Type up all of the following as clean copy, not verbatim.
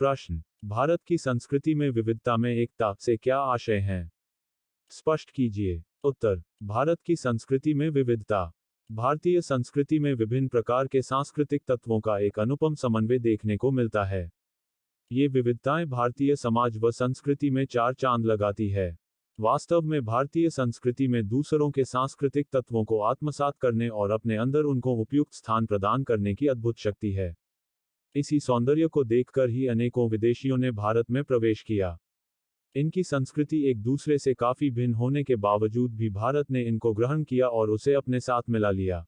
प्रश्न, भारत की संस्कृति में विविधता में एकता से क्या आशय है? स्पष्ट कीजिए। उत्तर, भारत की संस्कृति में विविधता। भारतीय संस्कृति में विभिन्न प्रकार के सांस्कृतिक तत्वों का एक अनुपम समन्वय देखने को मिलता है। ये विविधताएं भारतीय समाज व संस्कृति में चार चांद लगाती है। वास्तव में भारतीय संस्कृति में दूसरों के सांस्कृतिक तत्वों को आत्मसात करने और अपने अंदर उनको उपयुक्त स्थान प्रदान करने की अद्भुत शक्ति है। इसी सौंदर्य को देखकर ही अनेकों विदेशियों ने भारत में प्रवेश किया। इनकी संस्कृति एक दूसरे से काफी भिन्न होने के बावजूद भी भारत ने इनको ग्रहण किया और उसे अपने साथ मिला लिया।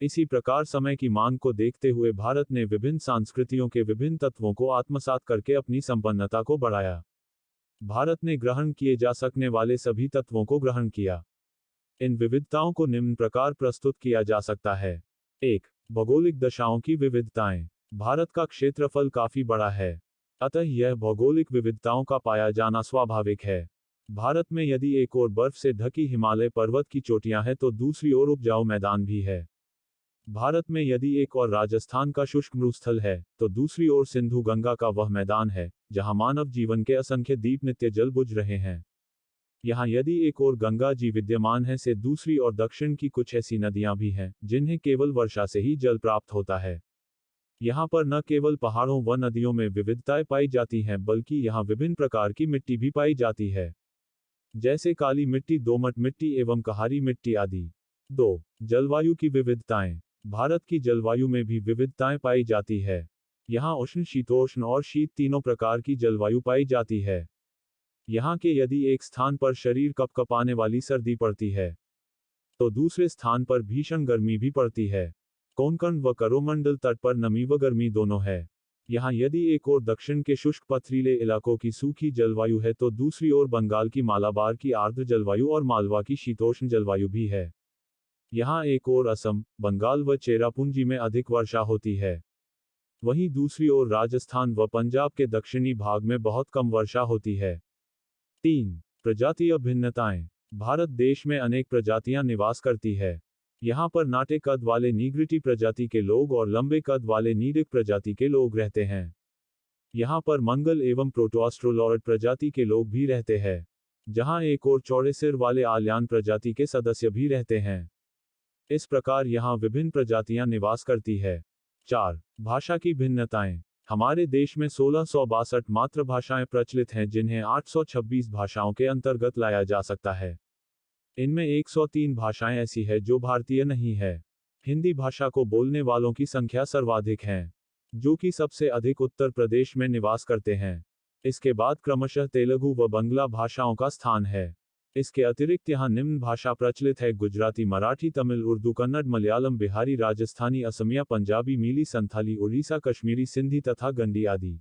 इसी प्रकार समय की मांग को देखते हुए भारत ने विभिन्न संस्कृतियों के विभिन्न तत्वों को आत्मसात करके अपनी संपन्नता को बढ़ाया। भारत ने ग्रहण किए जा सकने वाले सभी तत्वों को ग्रहण किया। इन विविधताओं को निम्न प्रकार प्रस्तुत किया जा सकता है। 1. भौगोलिक दशाओं की विविधताएं। भारत का क्षेत्रफल काफी बड़ा है, अतः यह भौगोलिक विविधताओं का पाया जाना स्वाभाविक है। भारत में यदि एक ओर बर्फ से ढकी हिमालय पर्वत की चोटियां हैं तो दूसरी ओर उपजाऊ मैदान भी है। भारत में यदि एक और राजस्थान का शुष्क मरुस्थल है तो दूसरी ओर सिंधु गंगा का वह मैदान है जहां मानव जीवन के असंख्य दीप नित्य जल बुझ रहे हैं। यहाँ यदि एक और गंगा जी विद्यमान है से दूसरी ओर दक्षिण की कुछ ऐसी नदियां भी हैं जिन्हें केवल वर्षा से ही जल प्राप्त होता है। यहाँ पर न केवल पहाड़ों व नदियों में विविधताएं पाई जाती हैं बल्कि यहाँ विभिन्न प्रकार की मिट्टी भी पाई जाती है, जैसे काली मिट्टी, दोमट मिट्टी एवं कहारी मिट्टी आदि। 2. जलवायु की विविधताएं। भारत की जलवायु में भी विविधताएं पाई जाती है। यहाँ उष्ण, शीतोष्ण और शीत तीनों प्रकार की जलवायु पाई जाती है। यहाँ के यदि एक स्थान पर शरीर कपकपाने वाली सर्दी पड़ती है तो दूसरे स्थान पर भीषण गर्मी भी पड़ती है। कोंकण व करोमंडल तट पर नमी व गर्मी दोनों है। यहाँ यदि एक ओर दक्षिण के शुष्क पथरीले इलाकों की सूखी जलवायु है तो दूसरी ओर बंगाल की मालाबार की आर्द्र जलवायु और मालवा की शीतोष्ण जलवायु भी है। यहाँ एक ओर असम, बंगाल व चेरापूंजी में अधिक वर्षा होती है, वहीं दूसरी ओर राजस्थान व पंजाब के दक्षिणी भाग में बहुत कम वर्षा होती है। 3. प्रजातीय भिन्नताएं। भारत देश में अनेक प्रजातियां निवास करती है। यहाँ पर नाटे कद वाले नीग्रिटी प्रजाति के लोग और लंबे कद वाले नीडिक प्रजाति के लोग रहते हैं। यहाँ पर मंगल एवं प्रोटोआस्ट्रोलॉयड प्रजाति के लोग भी रहते हैं, जहाँ एक और चौड़े सिर वाले आलियान प्रजाति के सदस्य भी रहते हैं। इस प्रकार यहाँ विभिन्न प्रजातियां निवास करती है। 4. भाषा की भिन्नताएं। हमारे देश में 1662 मातृभाषाएं प्रचलित हैं जिन्हें 826 भाषाओं के अंतर्गत लाया जा सकता है। इनमें 103 भाषाएं ऐसी है जो भारतीय नहीं है। हिंदी भाषा को बोलने वालों की संख्या सर्वाधिक है, जो कि सबसे अधिक उत्तर प्रदेश में निवास करते हैं। इसके बाद क्रमशः तेलुगु व बंगला भाषाओं का स्थान है। इसके अतिरिक्त यहाँ निम्न भाषा प्रचलित है: गुजराती, मराठी, तमिल, उर्दू, कन्नड़, मलयालम, बिहारी, राजस्थानी, असमिया, पंजाबी, मीली, संथाली, उड़ीसा, कश्मीरी, सिंधी तथा गंडी आदि।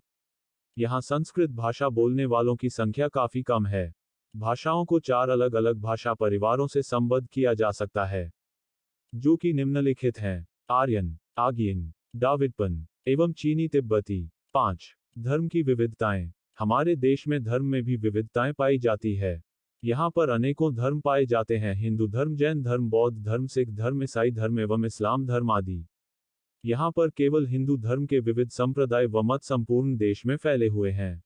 यहाँ संस्कृत भाषा बोलने वालों की संख्या काफी कम है। भाषाओं को 4 अलग अलग भाषा परिवारों से संबद्ध किया जा सकता है, जो कि निम्नलिखित हैं: आर्यन, आगियन, डाविडपन एवं चीनी तिब्बती। 5. धर्म की विविधताएं। हमारे देश में धर्म में भी विविधताएं पाई जाती है। यहाँ पर अनेकों धर्म पाए जाते हैं: हिंदू धर्म, जैन धर्म, बौद्ध धर्म, सिख धर्म, ईसाई धर्म एवं इस्लाम धर्म आदि। यहाँ पर केवल हिंदू धर्म के विविध संप्रदाय व मत संपूर्ण देश में फैले हुए हैं,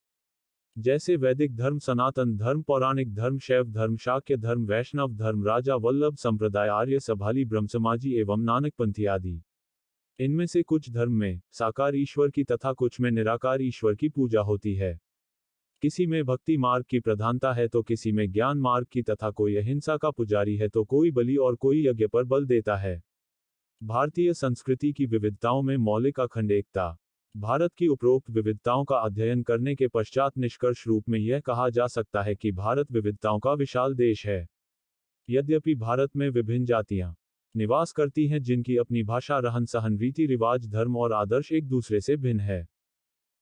जैसे वैदिक धर्म, सनातन धर्म, पौराणिक धर्म, शैव धर्म, शाक्य धर्म, वैष्णव धर्म, राजा वल्लभ संप्रदाय, आर्य सभाली, ब्रह्मसमाजी एवं नानकपंथी आदि। इनमें से कुछ धर्म में साकार ईश्वर की तथा कुछ में निराकार ईश्वर की पूजा होती है। किसी में भक्ति मार्ग की प्रधानता है तो किसी में ज्ञान मार्ग की, तथा कोई अहिंसा का पुजारी है तो कोई बलि और कोई यज्ञ पर बल देता है। भारतीय संस्कृति की विविधताओं में मौलिक अखंड एकता। भारत की उपरोक्त विविधताओं का अध्ययन करने के पश्चात निष्कर्ष रूप में यह कहा जा सकता है कि भारत विविधताओं का विशाल देश है। यद्यपि भारत में विभिन्न जातियां निवास करती हैं जिनकी अपनी भाषा, रहन सहन, रीति रिवाज, धर्म और आदर्श एक दूसरे से भिन्न है,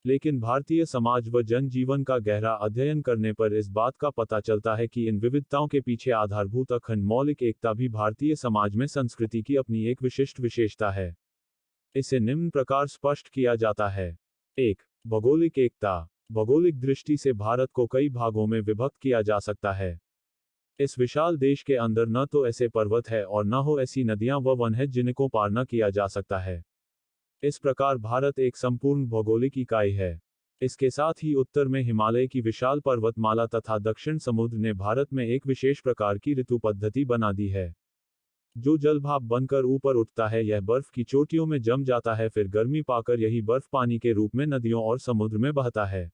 लेकिन भारतीय समाज व जनजीवन का गहरा अध्ययन करने पर इस बात का पता चलता है कि इन विविधताओं के पीछे आधारभूत अखंड मौलिक एकता भी भारतीय समाज में संस्कृति की अपनी एक विशिष्ट विशेषता है। इसे निम्न प्रकार स्पष्ट किया जाता है: 1. भौगोलिक एकता। भौगोलिक दृष्टि से भारत को कई भागों में विभक्त किया जा सकता है। इस विशाल देश के अंदर न तो ऐसे पर्वत है और न हो ऐसी नदियां व वन है जिनको पार न किया जा सकता है। इस प्रकार भारत एक संपूर्ण भौगोलिक इकाई है। इसके साथ ही उत्तर में हिमालय की विशाल पर्वतमाला तथा दक्षिण समुद्र ने भारत में एक विशेष प्रकार की ऋतु पद्धति बना दी है। जो जल भाप बनकर ऊपर उठता है यह बर्फ की चोटियों में जम जाता है, फिर गर्मी पाकर यही बर्फ पानी के रूप में नदियों और समुद्र में बहता है,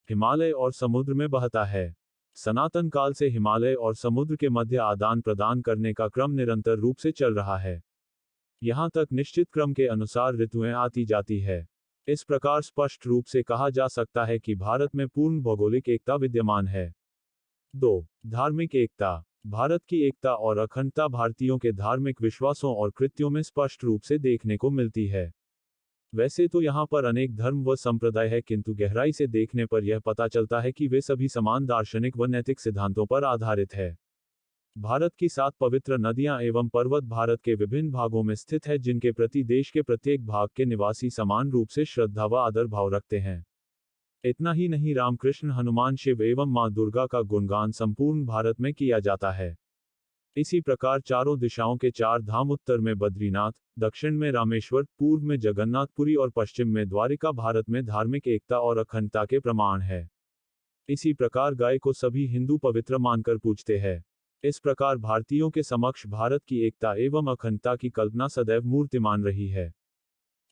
हिमालय और समुद्र में बहता है। सनातन काल से हिमालय और समुद्र के मध्य आदान प्रदान करने का क्रम निरंतर रूप से चल रहा है। यहाँ तक निश्चित क्रम के अनुसार ऋतुएं आती जाती है। इस प्रकार स्पष्ट रूप से कहा जा सकता है कि भारत में पूर्ण भौगोलिक एकता विद्यमान है। 2. धार्मिक एकता। भारत की एकता और अखंडता भारतीयों के धार्मिक विश्वासों और कृत्यों में स्पष्ट रूप से देखने को मिलती है। वैसे तो यहाँ पर अनेक धर्म व संप्रदाय है, किंतु गहराई से देखने पर यह पता चलता है कि वे सभी समान दार्शनिक व नैतिक सिद्धांतों पर आधारित है। भारत की 7 पवित्र नदियां एवं पर्वत भारत के विभिन्न भागों में स्थित है, जिनके प्रति देश के प्रत्येक भाग के निवासी समान रूप से श्रद्धा व आदर भाव रखते हैं। इतना ही नहीं, रामकृष्ण, हनुमान, शिव एवं मां दुर्गा का गुणगान संपूर्ण भारत में किया जाता है। इसी प्रकार चारों दिशाओं के 4 धाम, उत्तर में बद्रीनाथ, दक्षिण में रामेश्वर, पूर्व में जगन्नाथपुरी और पश्चिम में द्वारिका भारत में धार्मिक एकता और अखंडता के प्रमाण है। इसी प्रकार गाय को सभी हिंदू पवित्र मानकर पूजते हैं। इस प्रकार भारतीयों के समक्ष भारत की एकता एवं अखंडता की कल्पना सदैव मूर्तिमान रही है।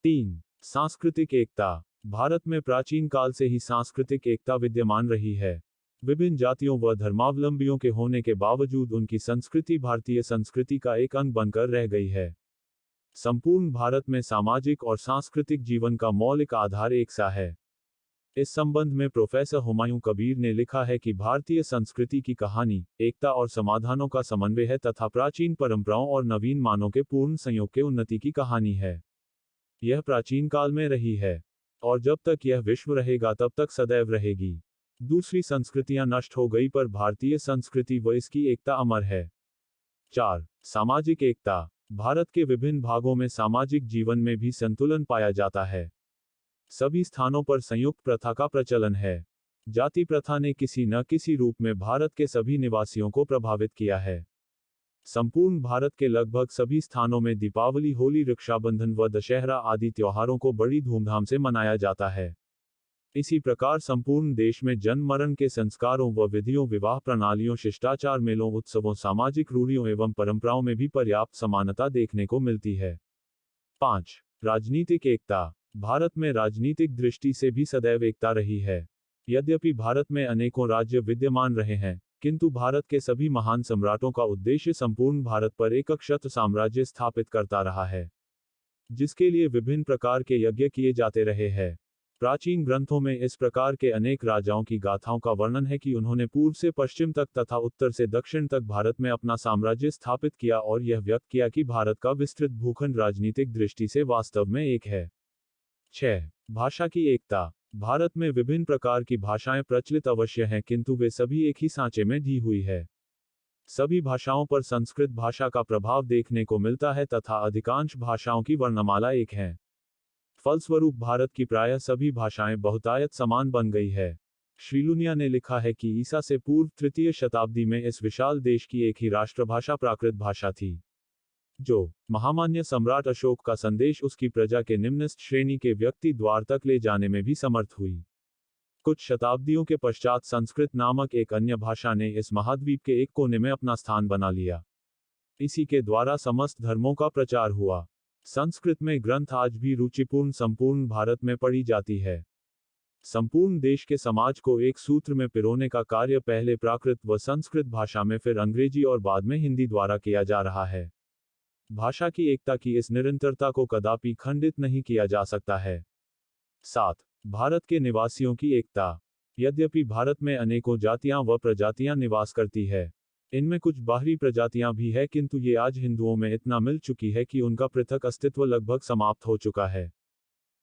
3. सांस्कृतिक एकता। भारत में प्राचीन काल से ही सांस्कृतिक एकता विद्यमान रही है। विभिन्न जातियों व धर्मावलंबियों के होने के बावजूद उनकी संस्कृति भारतीय संस्कृति का एक अंग बनकर रह गई है। संपूर्ण भारत में सामाजिक और सांस्कृतिक जीवन का मौलिक आधार एक सा है। इस संबंध में प्रोफेसर हुमायूं कबीर ने लिखा है कि भारतीय संस्कृति की कहानी एकता और समाधानों का समन्वय है तथा प्राचीन परंपराओं और नवीन मानों के पूर्ण संयोग के उन्नति की कहानी है। यह प्राचीन काल में रही है और जब तक यह विश्व रहेगा तब तक सदैव रहेगी। दूसरी संस्कृतियां नष्ट हो गई पर भारतीय संस्कृति व इसकी एकता अमर है। 4. सामाजिक एकता। भारत के विभिन्न भागों में सामाजिक जीवन में भी संतुलन पाया जाता है। सभी स्थानों पर संयुक्त प्रथा का प्रचलन है। जाति प्रथा ने किसी न किसी रूप में भारत के सभी निवासियों को प्रभावित किया है। संपूर्ण भारत के लगभग सभी स्थानों में दीपावली, होली, रक्षाबंधन व दशहरा आदि त्योहारों को बड़ी धूमधाम से मनाया जाता है। इसी प्रकार संपूर्ण देश में जन्म मरण के संस्कारों व विधियों, विवाह प्रणालियों, शिष्टाचार, मेलों, उत्सवों, सामाजिक रूढ़ियों एवं परंपराओं में भी पर्याप्त समानता देखने को मिलती है। 5. राजनीतिक एकता। भारत में राजनीतिक दृष्टि से भी सदैव एकता रही है। यद्यपि भारत में अनेकों राज्य विद्यमान रहे हैं, किंतु भारत के सभी महान सम्राटों का उद्देश्य संपूर्ण भारत पर एक अक्षत्र साम्राज्य स्थापित करता रहा है, जिसके लिए विभिन्न प्रकार के यज्ञ किए जाते रहे हैं। प्राचीन ग्रंथों में इस प्रकार के अनेक राजाओं की गाथाओं का वर्णन है कि उन्होंने पूर्व से पश्चिम तक तथा उत्तर से दक्षिण तक भारत में अपना साम्राज्य स्थापित किया और यह व्यक्त किया कि भारत का विस्तृत भूखंड राजनीतिक दृष्टि से वास्तव में एक है। 6. भाषा की एकता। भारत में विभिन्न प्रकार की भाषाएं प्रचलित अवश्य हैं, किंतु वे सभी एक ही सांचे में ढी हुई है। सभी भाषाओं पर संस्कृत भाषा का प्रभाव देखने को मिलता है तथा अधिकांश भाषाओं की वर्णमाला एक है। फलस्वरूप भारत की प्रायः सभी भाषाएं बहुतायत समान बन गई है। श्रीलुनिया ने लिखा है कि ईसा से पूर्व 3वीं शताब्दी में इस विशाल देश की एक ही राष्ट्रभाषा प्राकृत भाषा थी, जो महामान्य सम्राट अशोक का संदेश उसकी प्रजा के निम्नस्थ श्रेणी के व्यक्ति द्वार तक ले जाने में भी समर्थ हुई। कुछ शताब्दियों के पश्चात संस्कृत नामक एक अन्य भाषा ने इस महाद्वीप के एक कोने में अपना स्थान बना लिया। इसी के द्वारा समस्त धर्मों का प्रचार हुआ। संस्कृत में ग्रंथ आज भी रुचिपूर्ण संपूर्ण भारत में पढ़ी जाती है। संपूर्ण देश के समाज को एक सूत्र में पिरोने का कार्य पहले प्राकृत व संस्कृत भाषा में, फिर अंग्रेजी और बाद में हिंदी द्वारा किया जा रहा है। भाषा की एकता की इस निरंतरता को कदापि खंडित नहीं किया जा सकता है। 7. भारत के निवासियों की एकता। यद्यपि भारत में अनेकों जातियां व प्रजातियां निवास करती है, इनमें कुछ बाहरी प्रजातियां भी है, किंतु ये आज हिंदुओं में इतना मिल चुकी है कि उनका पृथक अस्तित्व लगभग समाप्त हो चुका है।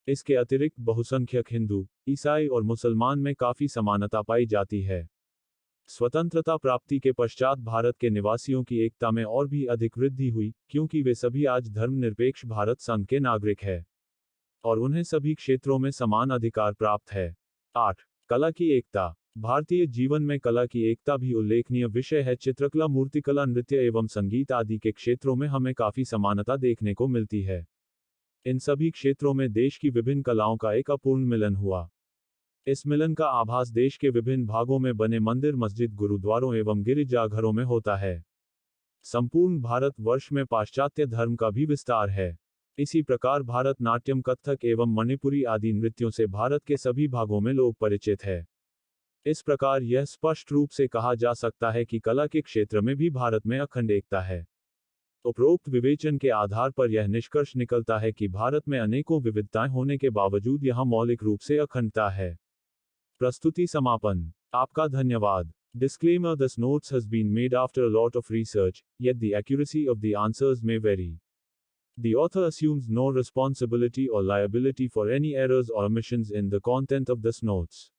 इसके अतिरिक्त बहुसंख्यक हिंदू, ईसाई और मुसलमान में काफी समानता पाई जाती है। स्वतंत्रता प्राप्ति के पश्चात भारत के निवासियों की एकता में और भी अधिक वृद्धि हुई, क्योंकि वे सभी आज धर्मनिरपेक्ष भारत संघ के नागरिक हैं और उन्हें सभी क्षेत्रों में समान अधिकार प्राप्त है। 8. कला की एकता। भारतीय जीवन में कला की एकता भी उल्लेखनीय विषय है। चित्रकला, मूर्तिकला, नृत्य एवं संगीत आदि के क्षेत्रों में हमें काफी समानता देखने को मिलती है। इन सभी क्षेत्रों में देश की विभिन्न कलाओं का एक अपूर्ण मिलन हुआ। इस मिलन का आभास देश के विभिन्न भागों में बने मंदिर, मस्जिद, गुरुद्वारों एवं गिरिजाघरों में होता है। संपूर्ण भारतवर्ष में पाश्चात्य धर्म का भी विस्तार है। इसी प्रकार भारतनाट्यम, कथक एवं मणिपुरी आदि नृत्यों से भारत के सभी भागों में लोग परिचित है। इस प्रकार यह स्पष्ट रूप से कहा जा सकता है कि कला के क्षेत्र में भी भारत में अखंड एकता है। उपरोक्त विवेचन के आधार पर यह निष्कर्ष निकलता है कि भारत में अनेकों विविधताएं होने के बावजूद यहाँ मौलिक रूप से अखंडता है। प्रस्तुति समापन। आपका धन्यवाद। Disclaimer: This notes has been made after a lot of research, yet the accuracy of the answers may vary. The author assumes no responsibility or liability for any errors or omissions in the content of this notes.